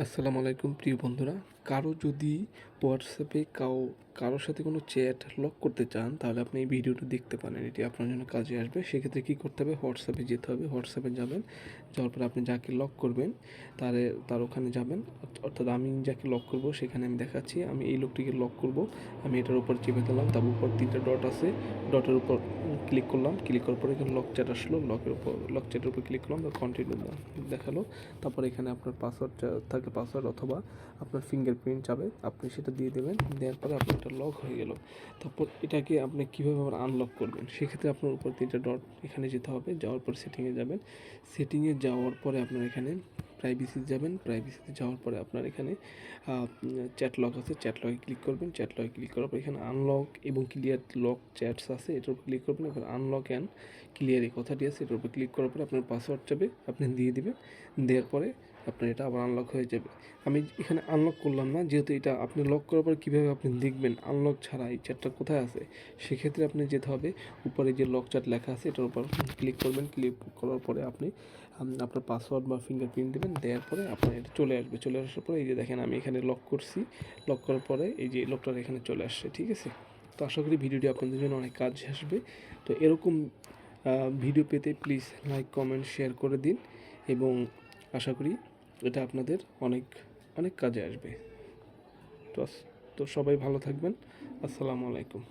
আসসালামু আলাইকুম প্রিয় বন্ধুরা। কারো যদি হোয়াটসঅ্যাপে কারোর সাথে কোনো চ্যাট লক করতে চান, তাহলে আপনি এই ভিডিওটা দেখতে পারেন। এটি আপনার জন্য কাজে আসবে। সেক্ষেত্রে কী করতে হবে? হোয়াটসঅ্যাপে যেতে হবে। হোয়াটসঅ্যাপে যাবেন, যাওয়ার পরে আপনি যাকে লক করবেন তার ওখানে যাবেন। অর্থাৎ আমি যাকে লক করব সেখানে আমি দেখাচ্ছি আমি এই লোকটিকে লক করব। আমি এটার উপর চেপে দিলাম, তারপর উপর 3টা ডট আছে, ডটের উপর ক্লিক করলাম। ক্লিক করার পরে এখানে লক চ্যাট আসলো, লক চ্যাটের উপর ক্লিক করলাম, কন্টিনিউ দেখালো। তারপর এখানে আপনার পাসওয়ার্ড থাকে, পাসওয়ার্ড অথবা আপনার ফিঙ্গারপ্রিন্ট যাবে, আপনি সেটা দিয়ে দেবেন। দেওয়ার পরে আপনার এটা লক হয়ে গেল। তারপর এটাকে আপনি কীভাবে আবার আনলক করবেন? সেক্ষেত্রে আপনার উপর 3টা ডট এখানে যেতে হবে, যাওয়ার পর সেটিংয়ে যাবেন। সেটিংয়ে যাওয়ার পরে আপনার এখানে প্রাইভেসিতে যাবেন। প্রাইভেসিতে যাওয়ার পরে আপনার এখানে চ্যাট লক আছে, চ্যাট লকে ক্লিক করবেন। চ্যাট লকে ক্লিক করার পর এখানে আনলক এবং ক্লিয়ার লক চ্যাটস আছে, এটার উপর ক্লিক করবেন। এবার আনলক অ্যান্ড ক্লিয়ার এই কথাটি আছে, এটার উপর ক্লিক করার পরে আপনার পাসওয়ার্ড যাবে, আপনি দিয়ে দিবেন। দেওয়ার পরে আপনার এটা আবার আনলক হয়ে যাবে। আমি এখানে আনলক করলাম না, যেহেতু এটা আপনি লক করার পর কীভাবে আপনি দেখবেন আনলক ছাড়া এই চ্যাটটা কোথায় আছে। সেক্ষেত্রে আপনি যেতে হবে, উপরে যে লক চ্যাট লেখা আছে এটার উপর ক্লিক করবেন। ক্লিক করার পরে আপনি আপনার পাসওয়ার্ড বা ফিঙ্গারপ্রিন্ট দেবেন। দেওয়ার পরে আপনার এটা চলে আসবে। চলে আসার পরে এই যে দেখেন আমি এখানে লক করছি। লক করার পরে এই যে লকটা এখানে চলে আসছে, ঠিক আছে। তো আশা করি ভিডিওটি আপনাদের জন্য অনেক কাজ আসবে। তো এরকম ভিডিও পেতে প্লিজ লাইক, কমেন্ট, শেয়ার করে দিন এবং আশা করি এটা আপনাদের অনেক অনেক কাজে আসবে। তো তো সবাই ভালো থাকবেন। আসসালামু আলাইকুম।